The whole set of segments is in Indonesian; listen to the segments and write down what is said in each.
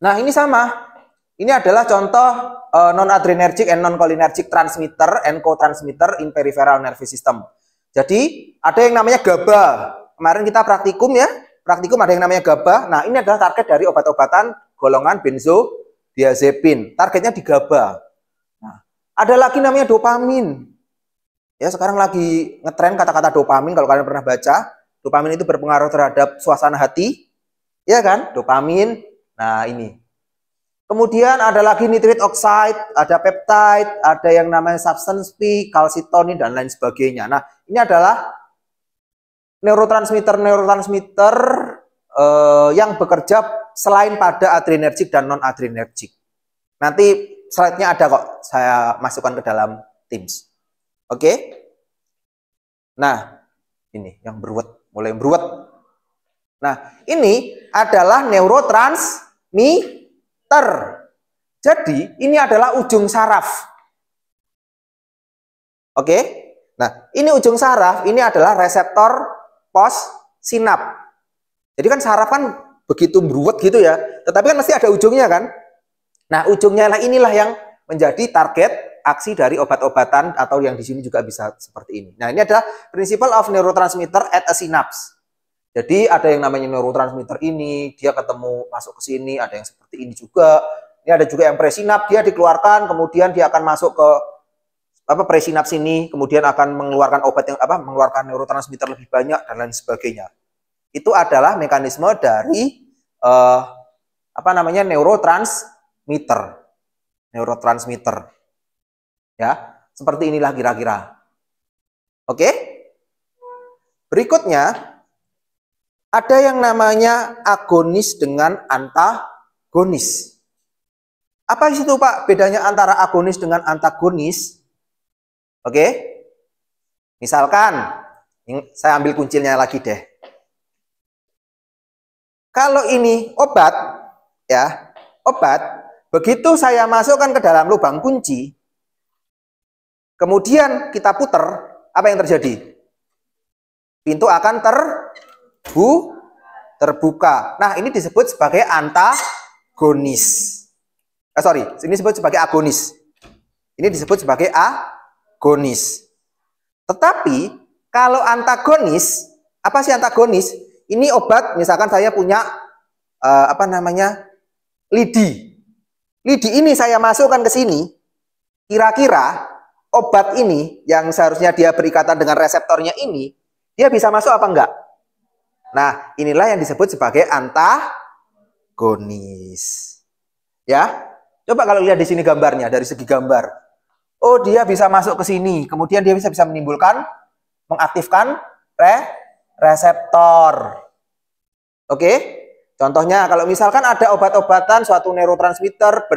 Nah, ini sama. Ini adalah contoh non-adrenergic and non-cholinergic transmitter and co-transmitter in peripheral nervous system. Jadi, ada yang namanya GABA. Kemarin kita praktikum ya. Praktikum ada yang namanya GABA. Nah, ini adalah target dari obat-obatan golongan benzodiazepin. Targetnya di GABA. Nah, ada lagi namanya dopamin. Ya, sekarang lagi ngetren kata-kata dopamin kalau kalian pernah baca. Dopamin itu berpengaruh terhadap suasana hati. Ya kan? Dopamin. Nah, ini. Kemudian ada lagi nitric oxide, ada peptide, ada yang namanya substance P, kalsitonin, dan lain sebagainya. Nah, ini adalah neurotransmitter yang bekerja selain pada adrenergic dan non-adrenergic. Nanti slide-nya ada kok, saya masukkan ke dalam Teams. Oke? Nah, ini yang beruwet, mulai beruwet. Nah, ini adalah neurotransmitter. Jadi, ini adalah ujung saraf. Oke? Nah, ini ujung saraf, ini adalah reseptor postsinap. Jadi kan saraf kan begitu beruwet gitu ya, tetapi kan mesti ada ujungnya kan? Nah, ujungnya inilah yang menjadi target aksi dari obat-obatan atau yang di sini juga bisa seperti ini. Nah, ini adalah principle of neurotransmitter at a synapse. Jadi ada yang namanya neurotransmitter ini, dia ketemu masuk ke sini, ada yang seperti ini juga. Ini ada juga yang presinaps, dia dikeluarkan, kemudian dia akan masuk ke presinaps ini, kemudian akan mengeluarkan obat yang mengeluarkan neurotransmitter lebih banyak dan lain sebagainya. Itu adalah mekanisme dari neurotransmitter. Ya, seperti inilah kira-kira. Oke? Berikutnya ada yang namanya agonis dengan antagonis. Apa itu Pak bedanya antara agonis dengan antagonis? Oke. Misalkan, saya ambil kuncinya lagi deh. Kalau ini obat, ya, obat, begitu saya masukkan ke dalam lubang kunci, kemudian kita putar, apa yang terjadi? Pintu akan terbuka. Nah, ini disebut sebagai antagonis. Ini disebut sebagai agonis. Ini disebut sebagai agonis. Tetapi kalau antagonis, apa sih antagonis? Ini obat, misalkan saya punya lidi. Lidi ini saya masukkan ke sini. Kira-kira obat ini yang seharusnya dia berikatan dengan reseptornya ini, dia bisa masuk apa enggak? Nah, inilah yang disebut sebagai antagonis. Ya. Coba kalau lihat di sini gambarnya, dari segi gambar. Oh, dia bisa masuk ke sini, kemudian dia bisa menimbulkan, mengaktifkan reseptor. Oke? Contohnya, kalau misalkan ada obat-obatan, suatu neurotransmitter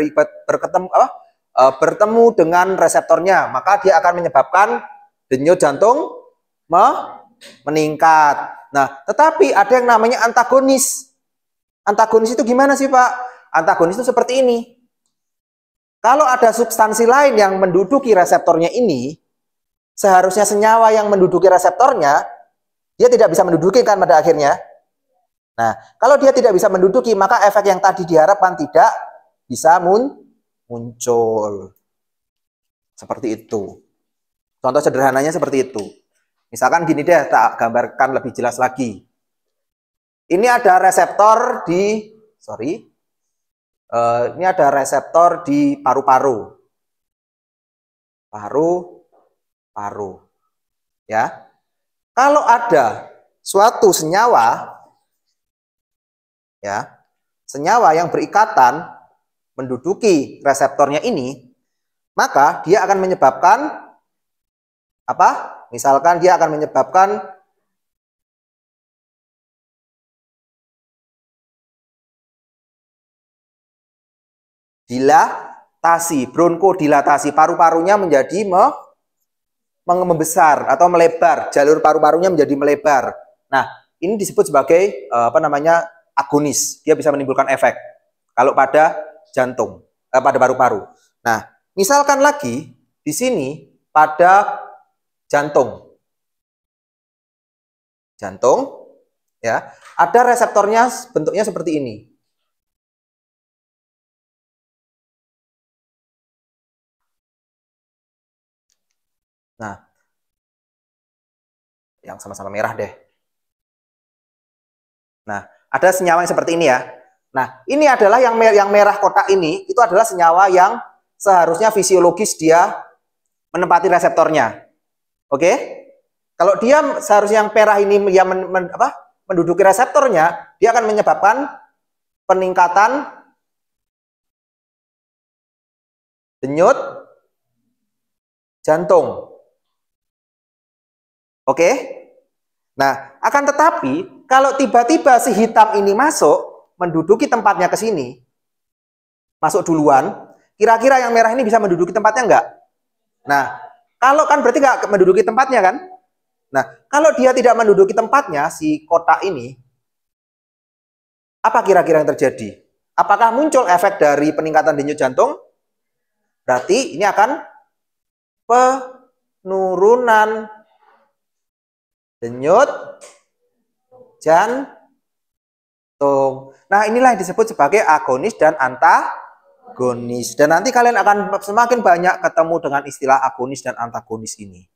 bertemu dengan reseptornya, maka dia akan menyebabkan denyut jantung meningkat. Nah, tetapi ada yang namanya antagonis. Antagonis itu gimana sih, Pak? Antagonis itu seperti ini. Kalau ada substansi lain yang menduduki reseptornya ini, seharusnya senyawa yang menduduki reseptornya, dia tidak bisa menduduki kan pada akhirnya. Nah, kalau dia tidak bisa menduduki, maka efek yang tadi diharapkan tidak bisa muncul. Seperti itu. Contoh sederhananya seperti itu. Misalkan gini deh, tak gambarkan lebih jelas lagi. Ini ada reseptor ini ada reseptor di paru-paru. Paru-paru. Ya. Kalau ada suatu senyawa, ya, senyawa yang berikatan menduduki reseptornya ini, maka dia akan menyebabkan apa? Misalkan dia akan menyebabkan dilatasi, bronkodilatasi, paru-parunya menjadi membesar atau melebar, jalur paru-parunya menjadi melebar. Nah, ini disebut sebagai agonis. Dia bisa menimbulkan efek kalau pada jantung, pada paru-paru. Nah, misalkan lagi di sini pada jantung, ya, ada reseptornya bentuknya seperti ini. Nah, yang sama-sama merah deh. Nah, ada senyawa yang seperti ini ya. Nah, ini adalah yang merah kotak ini, itu adalah senyawa yang seharusnya fisiologis dia menempati reseptornya. Oke? Kalau dia seharusnya yang merah ini yang menduduki reseptornya, dia akan menyebabkan peningkatan denyut jantung. Oke? Nah, akan tetapi kalau tiba-tiba si hitam ini masuk, menduduki tempatnya ke sini, masuk duluan, kira-kira yang merah ini bisa menduduki tempatnya enggak? Nah, kalau kan berarti nggak menduduki tempatnya kan? Nah, kalau dia tidak menduduki tempatnya, si kotak ini, apa kira-kira yang terjadi? Apakah muncul efek dari peningkatan denyut jantung? Berarti ini akan penurunan denyut jantung. Nah, inilah yang disebut sebagai agonis dan antagonis. Dan nanti kalian akan semakin banyak ketemu dengan istilah agonis dan antagonis ini.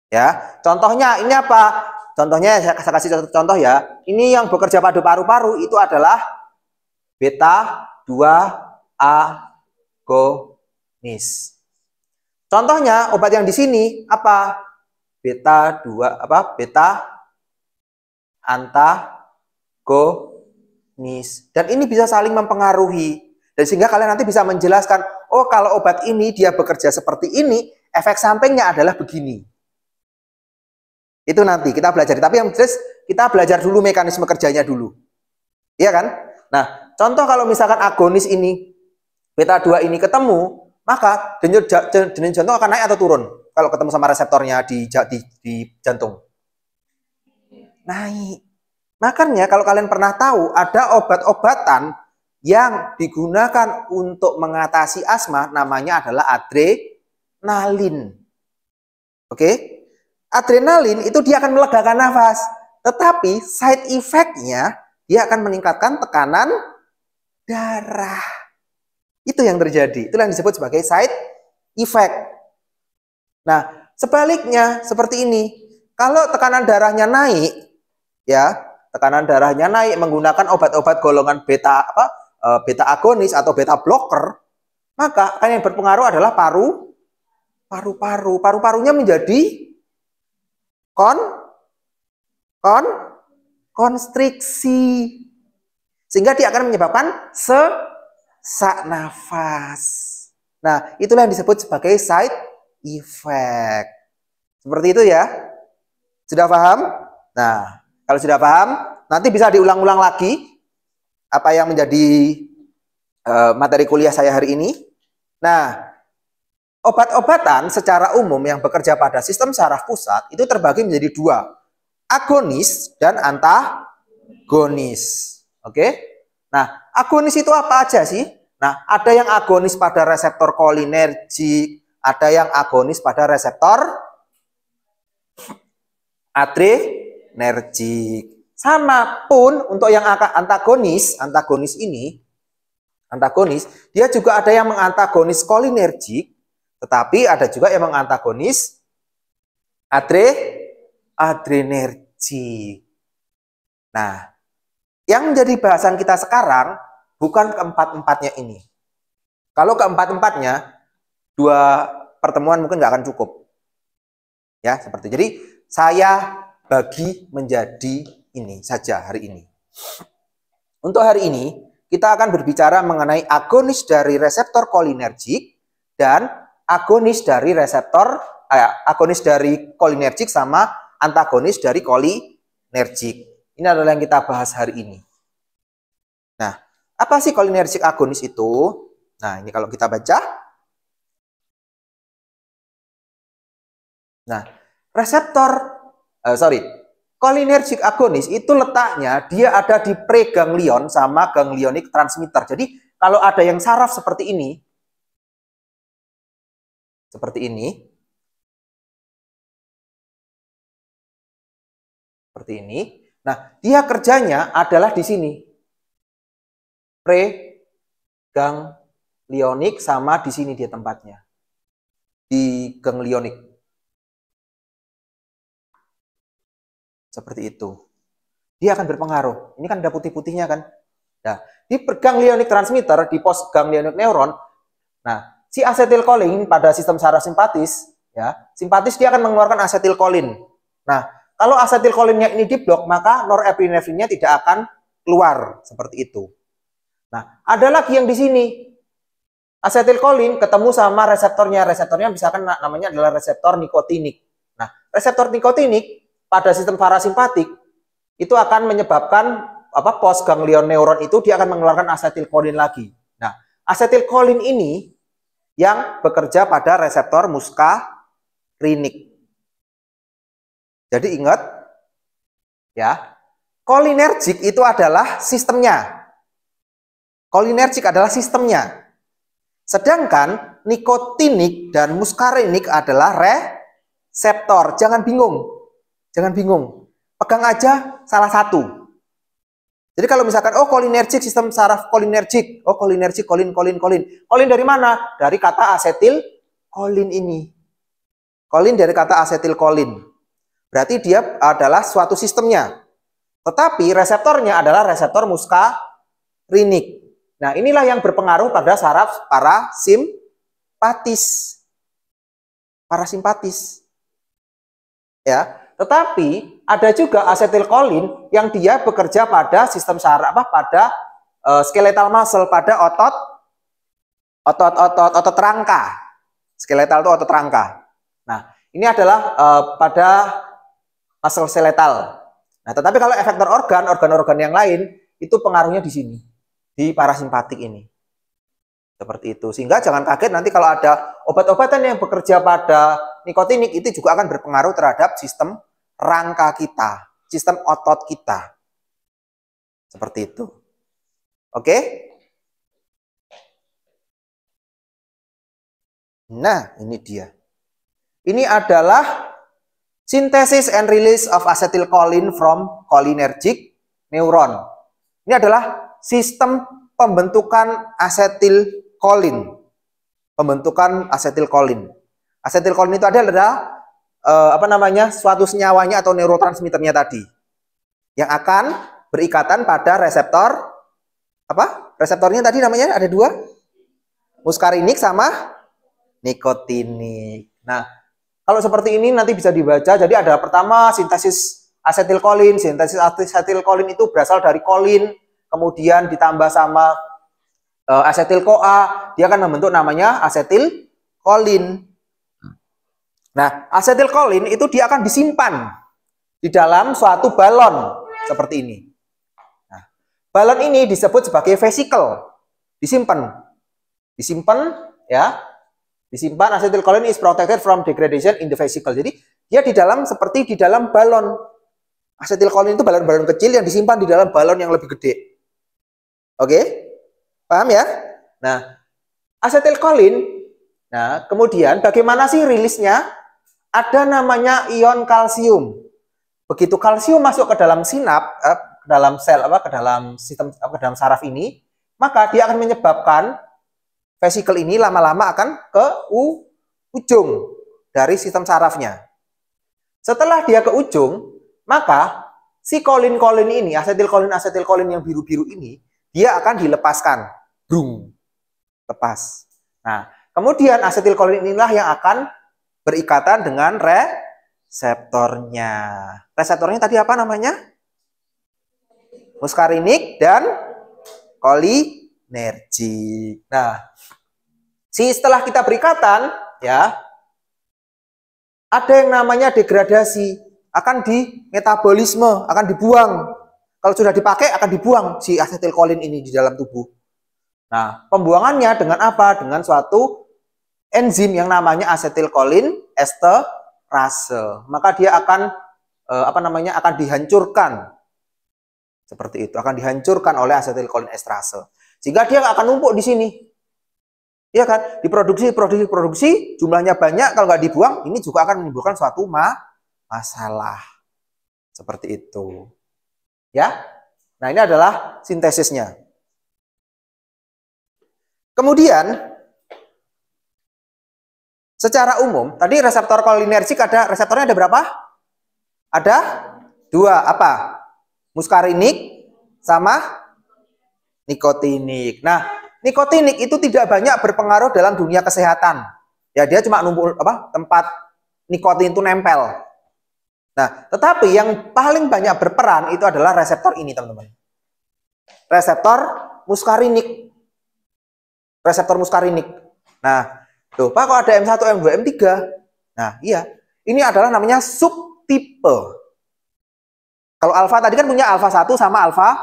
Ya, contohnya ini apa? Contohnya saya kasih contoh ya. Ini yang bekerja pada paru-paru itu adalah beta 2 agonis. Contohnya obat yang di sini apa? Beta 2 apa? Beta antagonis. Dan ini bisa saling mempengaruhi. Dan sehingga kalian nanti bisa menjelaskan, oh kalau obat ini dia bekerja seperti ini, efek sampingnya adalah begini. Itu nanti kita belajar. Tapi yang jelas kita belajar dulu mekanisme kerjanya dulu. Iya kan? Nah, contoh kalau misalkan agonis ini, beta 2 ini ketemu, maka denyut jantung akan naik atau turun kalau ketemu sama reseptornya di jantung. Naik. Makanya kalau kalian pernah tahu ada obat-obatan yang digunakan untuk mengatasi asma namanya adalah adrenalin. Oke? Adrenalin itu dia akan melegakan nafas, tetapi side effect-nya dia akan meningkatkan tekanan darah. Itu yang terjadi. Itulah yang disebut sebagai side effect. Nah, sebaliknya seperti ini. Kalau tekanan darahnya naik, ya, tekanan darahnya naik menggunakan obat-obat golongan beta beta agonis atau beta blocker, maka yang berpengaruh adalah paru-paru. Paru-parunya menjadi konstriksi. Sehingga dia akan menyebabkan sesak nafas. Nah, itulah yang disebut sebagai side effect. Seperti itu ya. Sudah paham? Nah, kalau sudah paham, nanti bisa diulang-ulang lagi apa yang menjadi materi kuliah saya hari ini. Nah, obat-obatan secara umum yang bekerja pada sistem saraf pusat itu terbagi menjadi dua, agonis dan antagonis. Oke? Nah, agonis itu apa aja sih? Nah, ada yang agonis pada reseptor kolinergik, ada yang agonis pada reseptor adrenergik. Sama pun untuk yang antagonis ini, dia juga ada yang mengantagonis kolinergik, tetapi ada juga yang mengantagonis adrenergik. Nah, yang menjadi bahasan kita sekarang bukan keempat-empatnya ini. Kalau keempat-empatnya, 2 pertemuan mungkin nggak akan cukup. Ya, seperti itu. Jadi, saya bagi menjadi ini saja hari ini. Untuk hari ini, kita akan berbicara mengenai agonis dari reseptor kolinergik dan agonis dari kolinergik sama antagonis dari kolinergik. Ini adalah yang kita bahas hari ini. Nah, apa sih kolinergik agonis itu? Nah, ini kalau kita baca. Nah, kolinergik agonis itu letaknya dia ada di preganglion sama ganglionik transmitter. Jadi, kalau ada yang saraf seperti ini, nah, dia kerjanya adalah di sini. Preganglionik sama di sini dia tempatnya. Di ganglionik. Seperti itu. Dia akan berpengaruh. Ini kan ada putih-putihnya kan. Nah, di ganglionic transmitter, di post ganglionic neuron, nah, si asetilkolin pada sistem saraf simpatis, ya, simpatis dia akan mengeluarkan asetilkolin. Nah, kalau asetilkolinnya ini diblok, maka norepinefrinnya tidak akan keluar seperti itu. Nah, ada lagi yang di sini. Asetilkolin ketemu sama reseptornya. Reseptornya misalkan namanya adalah reseptor nikotinik. Nah, reseptor nikotinik pada sistem parasimpatik itu akan menyebabkan postganglion neuron itu dia akan mengeluarkan asetilkolin lagi. Nah, asetilkolin ini yang bekerja pada reseptor muskarinik. Jadi ingat ya, kolinergik itu adalah sistemnya. Kolinergik adalah sistemnya. Sedangkan nikotinik dan muskarinik adalah reseptor. Jangan bingung. Jangan bingung. Pegang aja salah satu. Jadi kalau misalkan, oh kolinergik, sistem saraf kolinergik. Oh kolinergik, kolin. Kolin dari mana? Dari kata asetilkolin ini. Kolin dari kata asetilkolin. Berarti dia adalah suatu sistemnya. Tetapi reseptornya adalah reseptor muskarinik. Nah inilah yang berpengaruh pada saraf parasimpatis. Ya. Tetapi ada juga asetilkolin yang dia bekerja pada sistem saraf pada skeletal muscle, pada otot rangka. Skeletal itu otot rangka. Nah, ini adalah pada muscle skeletal. Nah, tetapi kalau efektor organ-organ yang lain itu pengaruhnya di sini, di parasimpatik ini. Seperti itu. Sehingga jangan kaget nanti kalau ada obat-obatan yang bekerja pada nikotinik itu juga akan berpengaruh terhadap sistem rangka kita, sistem otot kita. Seperti itu. Oke? Nah, ini dia. Ini adalah synthesis and release of acetylcholine from cholinergic neuron. Ini adalah sistem pembentukan asetilkolin. Pembentukan asetilkolin. Asetilkolin itu adalah suatu senyawanya atau neurotransmitternya tadi yang akan berikatan pada reseptor reseptornya tadi namanya ada dua, muskarinik sama nikotinik. Nah, kalau seperti ini nanti bisa dibaca. Jadi ada pertama sintesis asetilkolin. Sintesis asetilkolin itu berasal dari kolin, kemudian ditambah sama asetil-CoA, dia akan membentuk namanya asetilkolin. Nah, asetilkolin itu dia akan disimpan di dalam suatu balon seperti ini. Nah, balon ini disebut sebagai vesicle. Disimpan ya. Disimpan, asetilkolin is protected from degradation in the vesicle. Jadi, dia di dalam seperti di dalam balon. Asetilkolin itu balon-balon kecil yang disimpan di dalam balon yang lebih gede. Oke? Paham ya? Nah, asetilkolin, nah, kemudian bagaimana sih rilisnya? Ada namanya ion kalsium. Begitu kalsium masuk ke dalam sinap, ke dalam sel ke dalam sistem ke dalam saraf ini, maka dia akan menyebabkan vesikel ini lama-lama akan ke ujung dari sistem sarafnya. Setelah dia ke ujung, maka si kolin-kolin ini, asetilkolin yang biru-biru ini, dia akan dilepaskan. Brung. Lepas. Nah, kemudian asetilkolin inilah yang akan berikatan dengan reseptornya. Reseptornya tadi apa namanya? Muskarinik dan kolinergik. Nah, setelah kita berikatan, ya, ada yang namanya degradasi, akan dimetabolisme, akan dibuang. Kalau sudah dipakai akan dibuang si asetilkolin ini di dalam tubuh. Nah, pembuangannya dengan apa? Dengan suatu enzim yang namanya asetilkolin esterase. Maka dia akan akan dihancurkan. Seperti itu, akan dihancurkan oleh asetilkolin esterase. Sehingga dia akan numpuk di sini. Iya kan? Diproduksi, jumlahnya banyak, kalau nggak dibuang, ini juga akan menimbulkan suatu masalah. Seperti itu. Ya. Nah, ini adalah sintesisnya. Kemudian secara umum, tadi reseptor kolinergik reseptornya ada berapa? Ada Dua apa? Muskarinik sama nikotinik. Nah, nikotinik itu tidak banyak berpengaruh dalam dunia kesehatan. Ya, dia cuma numpuk tempat nikotin itu nempel. Nah, tetapi yang paling banyak berperan itu adalah reseptor ini, teman-teman. Reseptor muskarinik. Reseptor muskarinik. Nah, tuh, Pak, kok ada M1, M2, M3? Nah, iya. Ini adalah namanya subtipe. Kalau alfa tadi kan punya alfa 1 sama alfa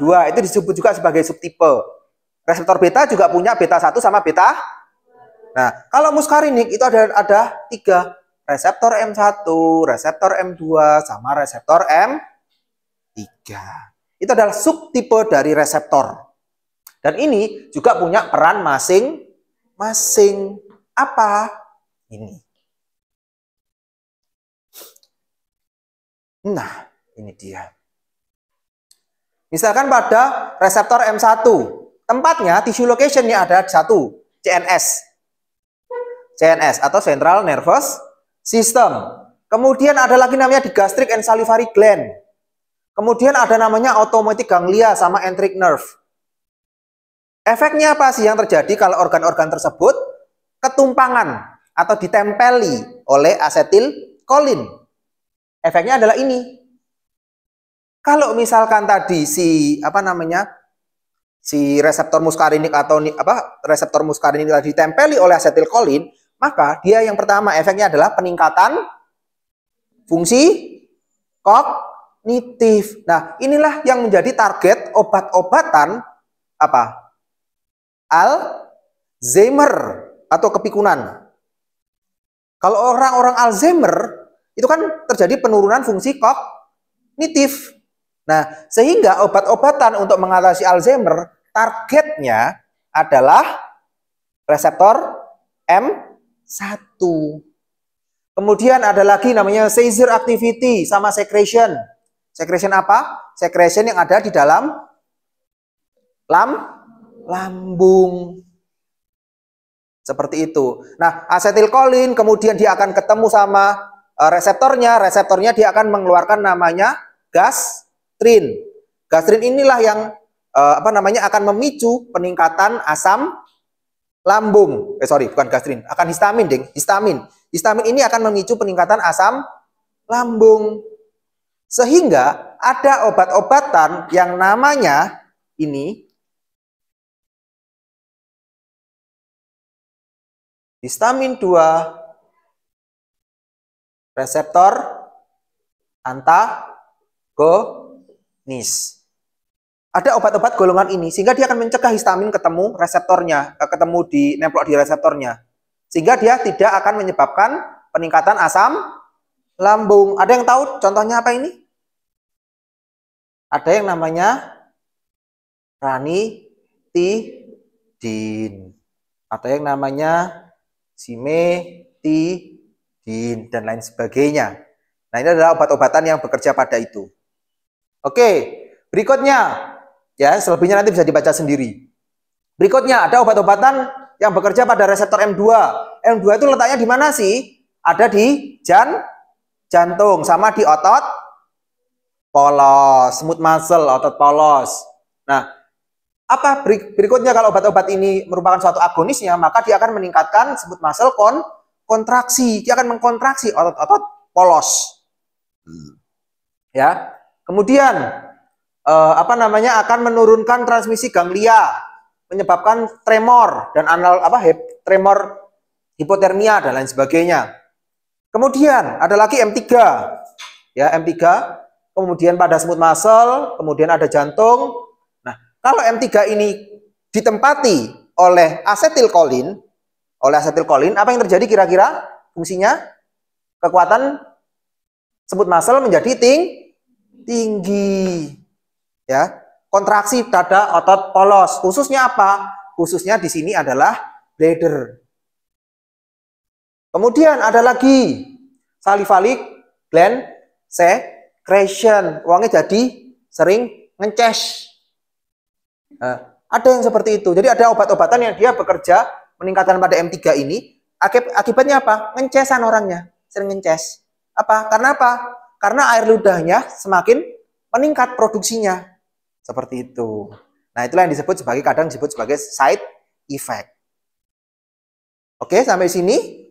2. Itu disebut juga sebagai subtipe. Reseptor beta juga punya beta 1 sama beta. Nah, kalau muskarinik itu ada 3. Reseptor M1, reseptor M2, sama reseptor M3. Itu adalah subtipe dari reseptor. Dan ini juga punya peran masing-masing. Apa? Ini. Nah, ini dia. Misalkan pada reseptor M1, tempatnya tissue location-nya ada 1, CNS. CNS atau Central Nervous System. Kemudian ada lagi namanya di gastric and salivary gland. Kemudian ada namanya automatic ganglia sama enteric nerve. Efeknya apa sih yang terjadi kalau organ-organ tersebut ketumpangan atau ditempeli oleh asetilkolin? Efeknya adalah ini. Kalau misalkan tadi si reseptor muskarinik atau reseptor muskarinik tadi ditempeli oleh asetilkolin, maka dia yang pertama efeknya adalah peningkatan fungsi kognitif. Nah, inilah yang menjadi target obat-obatan apa? Alzheimer atau kepikunan. Kalau orang-orang Alzheimer itu kan terjadi penurunan fungsi kognitif. Nah, sehingga obat-obatan untuk mengatasi Alzheimer targetnya adalah reseptor M1. Kemudian ada lagi namanya seizure activity sama secretion. Secretion apa? Secretion yang ada di dalam lambung. Seperti itu. Nah, asetilkolin kemudian dia akan ketemu sama reseptornya. Reseptornya dia akan mengeluarkan namanya gastrin. Gastrin inilah yang akan memicu peningkatan asam lambung. Bukan gastrin, akan histamin, ding. Histamin. Histamin ini akan memicu peningkatan asam lambung. Sehingga ada obat-obatan yang namanya ini histamin 2 reseptor antagonis. Ada obat-obat golongan ini sehingga dia akan mencegah histamin ketemu reseptornya, nemplok di reseptornya. Sehingga dia tidak akan menyebabkan peningkatan asam lambung. Ada yang tahu contohnya apa ini? Ada yang namanya ranitidin. Ada yang namanya simetidin dan lain sebagainya. Nah, ini adalah obat-obatan yang bekerja pada itu. Oke, berikutnya ya, selebihnya nanti bisa dibaca sendiri. Berikutnya ada obat-obatan yang bekerja pada reseptor M2. M2 itu letaknya di mana sih? Ada di jantung sama di otot polos, smooth muscle, otot polos. Nah, apa berikutnya kalau obat-obat ini merupakan suatu agonisnya, maka dia akan meningkatkan smooth muscle kontraksi. Dia akan mengkontraksi otot-otot polos. Ya. Kemudian akan menurunkan transmisi ganglia, menyebabkan tremor dan tremor hipotermia dan lain sebagainya. Kemudian ada lagi M3. Ya, M3. Kemudian pada smooth muscle, kemudian ada jantung. Nah, kalau M3 ini ditempati oleh asetilkolin, apa yang terjadi kira-kira fungsinya? Kekuatan smooth muscle menjadi tinggi. Ya, kontraksi pada otot polos. Khususnya apa? Khususnya di sini adalah bladder. Kemudian ada lagi salivary gland secretion. Uangnya jadi sering ngences. Ada yang seperti itu. Jadi ada obat-obatan yang dia bekerja meningkatkan pada M3 ini. Akibatnya apa? Ngencesan orangnya. Sering ngences. Apa? Karena apa? Karena air ludahnya semakin meningkat produksinya. Seperti itu. Nah, itulah yang kadang disebut sebagai side effect. Oke, sampai sini.